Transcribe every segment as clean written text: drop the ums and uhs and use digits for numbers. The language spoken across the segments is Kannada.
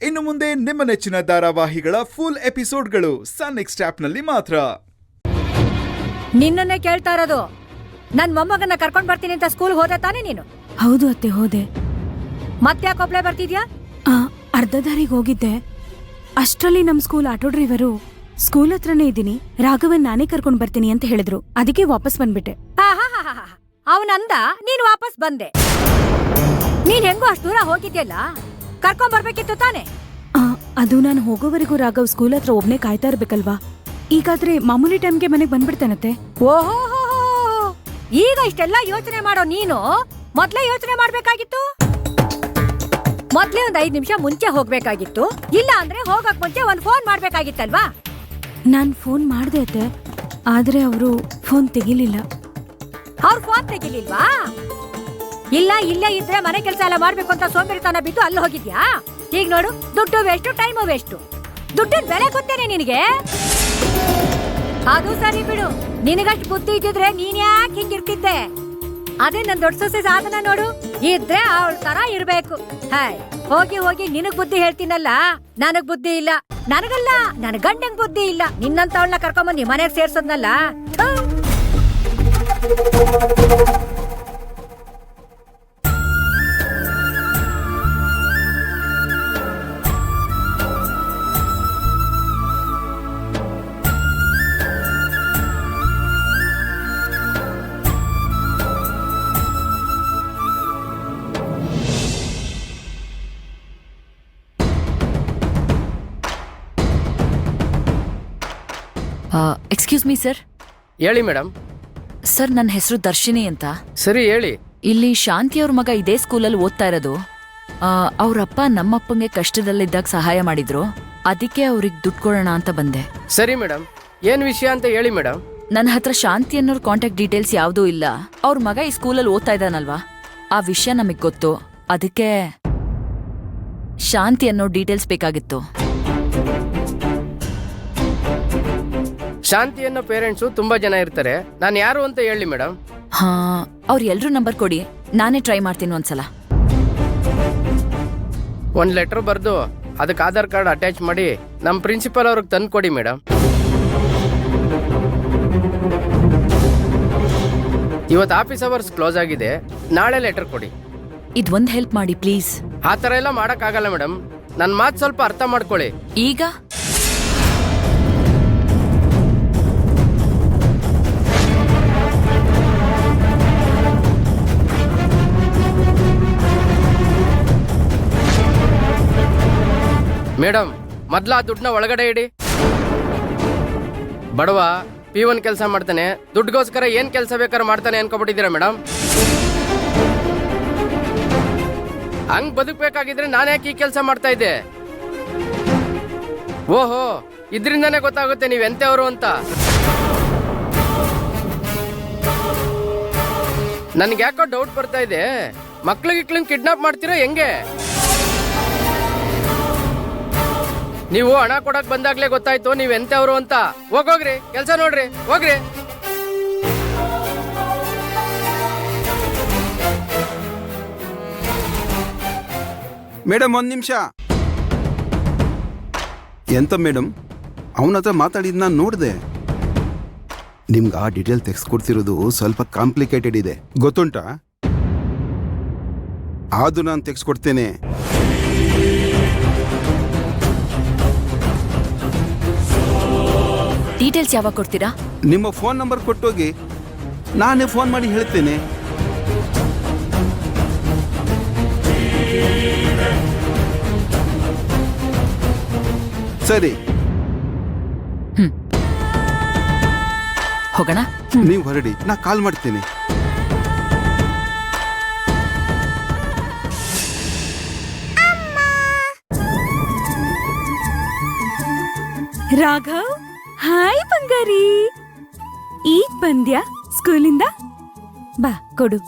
ಇನ್ನು ಮುಂದೆ ನಿಮ್ಮ ನೆಚ್ಚಿನ ಧಾರಾವಾಹಿಗಳ ಫುಲ್ ಎಪಿಸೋಡ್ಗಳು ಸನ್ ನೆಕ್ಸ್ಟ್ ಆಪ್ನಲ್ಲಿ ಮಾತ್ರ. ನಿನ್ನನ್ನೇ ಕೇಳ್ತಾ ಇರೋದು. ನನ್ ಮೊಮ್ಮಗನ್ನ ಕರ್ಕೊಂಡ್ ಬರ್ತೀನಿ ಅಂತ ಸ್ಕೂಲ್ ಹೋದೆ ತಾನೇ ನೀನು? ಹೌದು ಅತ್ತೆ, ಹೋದೆ. ಮತ್ತ್ಯಾಕೆ ಒಬ್ಳೆ ಬರ್ತಿದ್ಯಾ? ಅರ್ಧ ದಾರಿಗೆ ಹೋಗಿದ್ದೆ. ಅಷ್ಟ್ರಲ್ಲಿ ನಮ್ ಸ್ಕೂಲ್ ಆಟೋ ಡ್ರೈವರು ಸ್ಕೂಲ್ ಹತ್ರನೇ ಇದ್ದೀನಿ, ರಾಘವನ್ ನಾನೇ ಕರ್ಕೊಂಡ್ ಬರ್ತೀನಿ ಅಂತ ಹೇಳಿದ್ರು. ಅದಕ್ಕೆ ವಾಪಸ್ ಬಂದ್ಬಿಟ್ಟೆ. ಅವನಂದ, ನೀನ್ ವಾಪಸ್ ಬಂದೆ. ನೀನ್ ಹೆಂಗೋ ಅಷ್ಟು ದೂರ ಹೋಗಿದ್ಯಲ್ಲ, ಕರ್ಕೊಂಡ್ ಬರ್ಬೇಕಿತ್ತು ತಾನೆ? ಅದು ನಾನು ಹೋಗೋವರೆಗೂ ರಾಘವ್ ಸ್ಕೂಲ್ ಹತ್ರ ಒಬ್ನೇ ಕಾಯ್ತಾ ಇರ್ಬೇಕಲ್ವಾ? ಈಗಾದ್ರೆ ಮಾಮೂಲಿ ಟೈಮ್ಗೆ ಮನೆಗ್ ಬಂದ್ಬಿಡ್ತಾನತ್ತೆ. ಓಹೋ, ಈಗ ಇಷ್ಟೆಲ್ಲ ಯೋಚನೆ ಮಾಡೋ ನೀನು ಮೊದ್ಲೇ ಯೋಚನೆ ಮಾಡ್ಬೇಕಾಗಿತ್ತು. ಮೊದ್ಲೇ ಒಂದ್ 5 ನಿಮಿಷ ಮುಂಚೆ ಹೋಗ್ಬೇಕಾಗಿತ್ತು. ಇಲ್ಲ ಅಂದ್ರೆ ಹೋಗಕ್ ಮುಂಚೆ ಒಂದ್ ಫೋನ್ ಮಾಡ್ಬೇಕಾಗಿತ್ತಲ್ವಾ? ನಾನ್ ಫೋನ್ ಮಾಡ್ದೆ ಅತ್ತೆ, ಆದ್ರೆ ಅವರು ಫೋನ್ ತೆಗಿಲಿಲ್ಲ. ಅವ್ರ ಫೋನ್ ತೆಗಿಲಿಲ್ವಾ? ಇಲ್ಲ, ಇಲ್ಲೇ ಇದ್ರೆ ಮನೆ ಕೆಲಸ ಎಲ್ಲ ಮಾಡ್ಬೇಕು ಅಂತ ಸೋಂಬೇರಿತನ ಬಿದ್ದು ಅಲ್ಲಿ ಹೋಗಿದ್ಯಾ? ಈಗ ನೋಡು, ದುಡ್ಡು ವೇಸ್ಟು, ಟೈಮು ವೇಸ್ಟು. ದುಡ್ಡಿನ ಬೆಲೆ ಗೊತ್ತೇನೆ ನಿನಗೆ? ಅದು ಸರಿ ಬಿಡು, ನಿನಗಷ್ಟು ಬುದ್ಧಿ ಇದ್ದಿದ್ರೆ ನೀನ್ ಯಾಕೆ ಹಿಂಗಿರ್ತಿದ್ದೆ? ಅದೇ ನನ್ ದೊಡ್ಡ ಸೊಸೆ ಸಾಧನ ನೋಡು, ಇದ್ರೆ ಅವಳ ತರ ಇರ್ಬೇಕು. ಹಾಯ್, ಹೋಗಿ ಹೋಗಿ ನಿನಗ್ ಬುದ್ಧಿ ಹೇಳ್ತೀನಲ್ಲ, ನನಗ್ ಬುದ್ಧಿ ಇಲ್ಲ. ನನಗಲ್ಲ, ನನ್ ಗಂಡಂಗ್ ಬುದ್ಧಿ ಇಲ್ಲ. ನಿನ್ನಂತವಳನ್ನ ಕರ್ಕೊಂಬಂದು ಮನೆಗ್ ಸೇರ್ಸೋದ್ನಲ್ಲ. Excuse me sir. ಹೇಳಿ ಮೇಡಮ್. ಸರ್, ನನ್ನ ಹೆಸರು ದರ್ಶಿನಿ ಅಂತ. ಸರಿ, ಹೇಳಿ. ಇಲ್ಲಿ ಶಾಂತಿ ಅವ್ರ ಮಗ ಇದೇ ಸ್ಕೂಲಲ್ಲಿ ಓದ್ತಾ ಇರೋದು. ಅವ್ರಪ್ಪ ನಮ್ಮಪ್ಪಂಗೆ ಕಷ್ಟದಲ್ಲಿದ್ದಾಗ ಸಹಾಯ ಮಾಡಿದ್ರು, ಅದಕ್ಕೆ ಅವ್ರಿಗೆ ದುಡ್ಡು ಕೊಡೋಣ ಅಂತ ಬಂದೆ. ಸರಿ ಮೇಡಮ್, ಏನ್ ವಿಷಯ ಅಂತ ಹೇಳಿ ಮೇಡಮ್. ನನ್ನ ಹತ್ರ ಶಾಂತಿ ಅನ್ನೋರ್ ಕಾಂಟ್ಯಾಕ್ಟ್ ಡೀಟೇಲ್ಸ್ ಯಾವುದೂ ಇಲ್ಲ. ಅವ್ರ ಮಗ ಈ ಸ್ಕೂಲಲ್ಲಿ ಓದ್ತಾ ಇದ್ದಾನಲ್ವಾ, ಆ ವಿಷಯ ನಮಗ್ ಗೊತ್ತು. ಅದಕ್ಕೆ ಶಾಂತಿ ಅನ್ನೋ ಡೀಟೇಲ್ಸ್ ಬೇಕಾಗಿತ್ತು. ಶಾಂತಿ ಅನ್ನೋ ಪೇರೆಂಟ್ಸು ತುಂಬಾ ಜನ ಇರ್ತಾರೆ, ನಾನು ಯಾರು ಅಂತ ಹೇಳಿ ಮೇಡಮ್. ಅವ್ರ ಎಲ್ರೂ ನಂಬರ್ ಕೊಡಿ, ನಾನೇ ಟ್ರೈ ಮಾಡ್ತೀನಿ ಒಂದ್ಸಲ. ಒಂದ್ ಲೆಟರ್ ಬರ್ದು ಅದಕ್ಕೆ ಆಧಾರ್ ಕಾರ್ಡ್ ಅಟ್ಯಾಚ್ ಮಾಡಿ ನಮ್ಮ ಪ್ರಿನ್ಸಿಪಲ್ ಅವ್ರಿಗೆ ತಂದು ಕೊಡಿ ಮೇಡಮ್. ಇವತ್ತು ಆಫೀಸ್ ಅವರ್ಸ್ ಕ್ಲೋಸ್ ಆಗಿದೆ, ನಾಳೆ ಲೆಟರ್ ಕೊಡಿ. ಇದೊಂದ್ ಹೆಲ್ಪ್ ಮಾಡಿ ಪ್ಲೀಸ್. ಆ ಥರ ಎಲ್ಲ ಮಾಡಕ್ಕಾಗಲ್ಲ ಮೇಡಮ್, ನನ್ನ ಮಾತು ಸ್ವಲ್ಪ ಅರ್ಥ ಮಾಡ್ಕೊಳ್ಳಿ. ಈಗ ಮೇಡಮ್, ಮೊದ್ಲ ಆ ದುಡ್ಡನ್ನ ಒಳಗಡೆ ಇಡಿ. ಬಡವ P1 ಕೆಲಸ ಮಾಡ್ತಾನೆ, ದುಡ್ಡುಗೋಸ್ಕರ ಏನ್ ಕೆಲಸ ಬೇಕಾದ್ರೆ ಮಾಡ್ತಾನೆ ಅನ್ಕೊಬಿಟ್ಟಿದ್ದೀರಾ ಮೇಡಮ್? ಹಂಗ್ ಬದುಕಬೇಕಾಗಿದ್ರೆ ನಾನು ಯಾಕೆ ಈ ಕೆಲಸ ಮಾಡ್ತಾ ಇದ್ದೆ? ಓಹೋ, ಇದ್ರಿಂದಾನೇ ಗೊತ್ತಾಗುತ್ತೆ ನೀವೆಂತವ್ರು ಅಂತ. ನನ್ಗೆ ಯಾಕೋ ಡೌಟ್ ಬರ್ತಾ ಇದೆ, ಮಕ್ಳಿಗೆ ಕಿಡ್ನಾಪ್ ಮಾಡ್ತೀರೋ ಹೆಂಗೆ? ನೀವು ಹಣ ಕೊಡಕ್ ಬಂದಾಗ್ಲೇ ಗೊತ್ತಾಯ್ತು ನೀವೆಂತವ್ರು ಅಂತ. ಹೋಗ್ರಿ, ಕೆಲ್ಸ ನೋಡ್ರಿ, ಹೋಗ್ರಿ. ಮೇಡಮ್, 1 ನಿಮಿಷ. ಎಂತ ಮೇಡಮ್, ಅವನ ಹತ್ರ ಮಾತಾಡಿದ್ ನಾನು ನೋಡಿದೆ. ನಿಮ್ಗೆ ಆ ಡೀಟೇಲ್ ತೆಗೆಸ್ಕೊಡ್ತಿರೋದು ಸ್ವಲ್ಪ ಕಾಂಪ್ಲಿಕೇಟೆಡ್ ಇದೆ, ಗೊತ್ತುಂಟಾ? ಅದು ನಾನು ತೆಗೆಸ್ಕೊಡ್ತೇನೆ. ಡೀಟೇಲ್ಸ್ ಯಾವಾಗ ಕೊಡ್ತೀರಾ? ನಿಮ್ಮ ಫೋನ್ ನಂಬರ್ ಕೊಟ್ಟೋಗಿ, ನಾನೇ ಫೋನ್ ಮಾಡಿ ಹೇಳ್ತೇನೆ. ಸರಿ, ಹೋಗೋಣ. ನೀವು ಹೊರಡಿ, ನಾ ಕಾಲ್ ಮಾಡ್ತೇನೆ. ರಾಘವ್, ಹಾಯ್ ಬಂಗಾರಿ. ಈಗ ಬಂದ್ಯಾ ಸ್ಕೂಲಿಂದ? ಬಾ ಕೊಡು.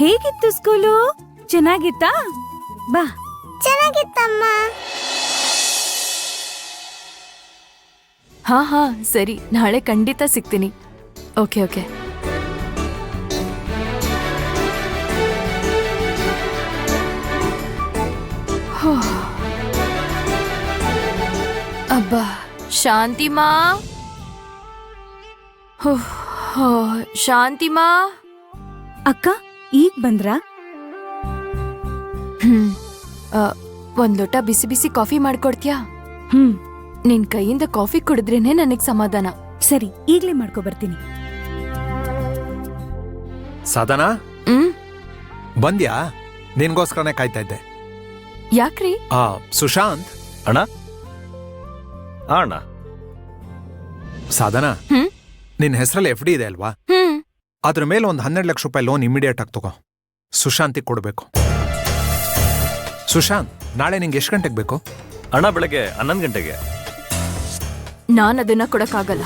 ಹೇಗಿತ್ತು ಸ್ಕೂಲು? ಚೆನ್ನಾಗಿತ್ತಾ? ಬಾ. ಚೆನ್ನಾಗಿತ್ತಮ್ಮ. ಹಾ ಸರಿ, ನಾಳೆ ಖಂಡಿತ ಸಿಗ್ತೀನಿ. ಓಕೆ. ಅಬ್ಬಾ ಶಾಂತಿಮಾ ಹುಹ್, ಹೋ, ಶಾಂತಿಮಾ ಅಕ್ಕ ಈಗ ಬಂದ್ರಾ? ಒಂದ್ ಲೋಟ ಬಿಸಿ ಬಿಸಿ ಕಾಫಿ ಮಾಡ್ಕೊಡ್ತ್ಯಾ? ಹ್ಮ್ ನಿನ್ ಕೈಯಿಂದ ಕಾಫಿ ಕುಡಿದ್ರೇನೆ ನನಗ್ ಸಮಾಧಾನ. ಸರಿ, ಈಗ್ಲೇ ಮಾಡ್ಕೊ ಬರ್ತೀನಿ. ಸಾಧನಾ ಹ್ಮ್ ಬಂದ್ಯಾ? ನಿನ್ಗೋಸ್ಕರನೇ ಕಾಯ್ತಾ ಇದ್ದೆ. ಯಾಕ್ರಿ? ಸುಶಾಂತ್. ಅಣ್ಣ ಅಣ್ಣ ಸಾಧನಾ, ಹ್ಮ್ ನಿನ್ ಹೆಸರಲ್ಲಿ FD ಇದೆ ಅಲ್ವಾ? ಹ್ಮ್ ಅದ್ರ ಮೇಲೆ ಒಂದು 12 ಲಕ್ಷ ರೂಪಾಯಿ ಲೋನ್ ಇಮಿಡಿಯೇಟ್ ಆಗಿ ತಗೋ. ಸುಶಾಂತಿಗೆ ಕೊಡ್ಬೇಕು. ಸುಶಾಂತ್, ನಾಳೆ ನಿಂಗೆ ಎಷ್ಟು ಗಂಟೆಗೆ ಬೇಕು? ಅಣ್ಣ ಬೆಳಗ್ಗೆ 11 ಗಂಟೆಗೆ. ನಾನ್ ಅದನ್ನ ಕೊಡಕ್ಕಾಗಲ್ಲ.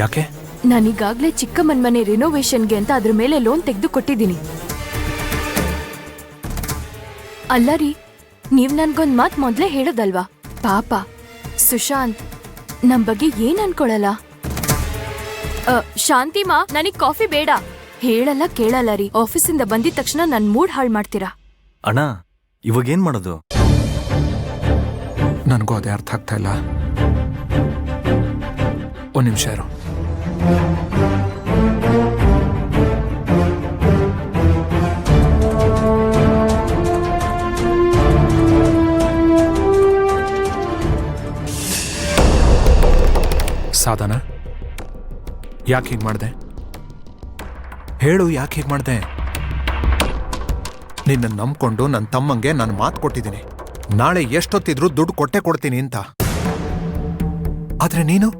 ಯಾಕೆ? ನಾನೀಗಾಗ್ಲೇ ಚಿಕ್ಕಮ್ಮನ್ ಮನೆ ರಿನೋವೇಷನ್ಗೆ ಅಂತ ಅದ್ರ ಮೇಲೆ ಲೋನ್ ತೆಗೆದು ಕೊಟ್ಟಿದ್ದೀನಿ. ಅಲ್ಲ ರೀ, ನೀವ್ ನನ್ಗೊಂದ್ ಮಾತ್ ಮೊದ್ಲೇ ಹೇಳೋದಲ್ವಾ? ಪಾಪ ಸುಶಾಂತ್ ನಮ್ ಬಗ್ಗೆ ಏನ್ ಅನ್ಕೊಳಲ್ಲ. ಶಾಂತಿಮಾ, ನನಗ್ ಕಾಫಿ ಬೇಡ. ಹೇಳಲ್ಲ ಕೇಳಲ್ಲ ರೀ. ಆಫೀಸಿಂದ ಬಂದಿದ ತಕ್ಷಣ ನನ್ ಮೂಡ್ ಹಾಳ್ ಮಾಡ್ತೀರಾ. ಅಣ್ಣ ಇವಾಗೇನ್ ಮಾಡೋದು? ನನಗೂ ಅದೇ ಅರ್ಥ ಆಗ್ತಾ ಇಲ್ಲ. ಒಂದು ನಿಮಿಷ ಇರು. ಸಾಧನಾ, ಯಾಕೆ ಹೀಗೆ ಮಾಡಿದೆ? ಹೇಳು, ಯಾಕೆ ಹೀಗೆ ಮಾಡಿದೆ? ನಿನ್ನ ನಂಬ್ಕೊಂಡು ನನ್ನ ತಮ್ಮಂಗೆ ನಾನು ಮಾತು ಕೊಟ್ಟಿದ್ದೀನಿ, ನಾಳೆ ಎಷ್ಟೊತ್ತಿದ್ರೂ ದುಡ್ಡು ಕೊಟ್ಟೆ ಕೊಡ್ತೀನಿ ಅಂತ. ಆದ್ರೆ ನೀನು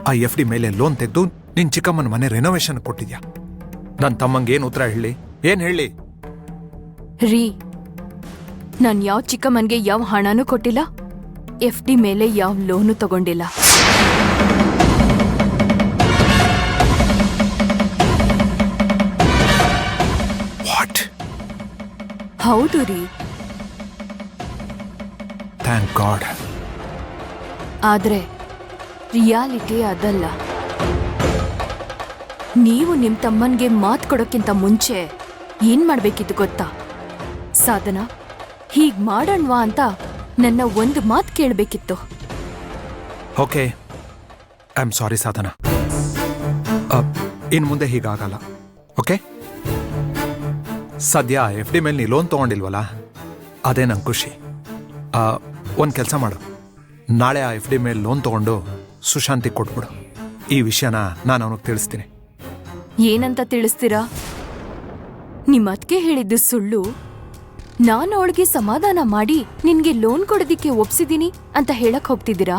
ಆ FD ಮೇಲೆ ಲೋನ್ ತೆಗೆದು ನಿನ್ ಚಿಕ್ಕಮ್ಮನ ಮನೆ ರೆನೋವೇಷನ್ ಕೊಟ್ಟಿದ್ಯಾ. ನನ್ನ ತಮ್ಮಂಗೆ ಏನು ಉತ್ತರ ಹೇಳಿ? ಏನ್ ಹೇಳಿ? ರೀ, ನಾನ್ ಯಾವ ಚಿಕ್ಕಮ್ಮನ್ಗೆ ಯಾವ ಹಣನೂ ಕೊಟ್ಟಿಲ್ಲ, FD ಮೇಲೆ ಯಾವ ಲೋನು ತಗೊಂಡಿಲ್ಲ. ವಾಟ್? ಹೌದು ರೀ. Thank god. ಆದ್ರೆ ರಿಯಾಲಿಟಿ ಅದಲ್ಲ. ನೀವು ನಿಮ್ ತಮ್ಮನ್ಗೆ ಮಾತ್ ಕೊಡೋಕ್ಕಿಂತ ಮುಂಚೆ ಏನ್ ಮಾಡ್ಬೇಕಿತ್ತು ಗೊತ್ತಾ? ಸಾಧನಾ, ಹೀಗ್ ಮಾಡೋಣ್ವಾ ಅಂತ ನನ್ನ ಒಂದು ಮಾತ್ ಕೇಳ್ಬೇಕಿತ್ತು. ಓಕೆ, ಐ ಆಮ್ ಸಾರಿ ಸಾಧನಾ. ಇನ್ ಮುಂದೆ ಹೀಗಾಗಲ್ಲ. ಓಕೆ, ಸದ್ಯ FD ಮೇಲೆ ನೀ ಲೋನ್ ತಗೊಂಡಿಲ್ವಲ್ಲ, ಅದೇ ನಂಗೆ ಖುಷಿ. ಒಂದು ಕೆಲಸ ಮಾಡು, ನಾಳೆ ಆ FD ಮೇಲೆ ಲೋನ್ ತಗೊಂಡು ಸುಶಾಂತಿಗೆ ಕೊಟ್ಬಿಡು. ಈ ವಿಷಯನ ನಾನು ಅವನಿಗೆ ತಿಳಿಸ್ತೀನಿ. ಏನಂತ ತಿಳಿಸ್ತೀರಾ? ನಿಮ್ಮ ಅದ್ಕೆ ಹೇಳಿದ್ದು ಸುಳ್ಳು, ನಾನು ಅವಳಿಗೆ ಸಮಾಧಾನ ಮಾಡಿ ನಿನ್ಗೆ ಲೋನ್ ಕೊಡೋದಿಕ್ಕೆ ಒಪ್ಸಿದೀನಿ ಅಂತ ಹೇಳಕ್ ಹೋಗ್ತಿದ್ದೀರಾ?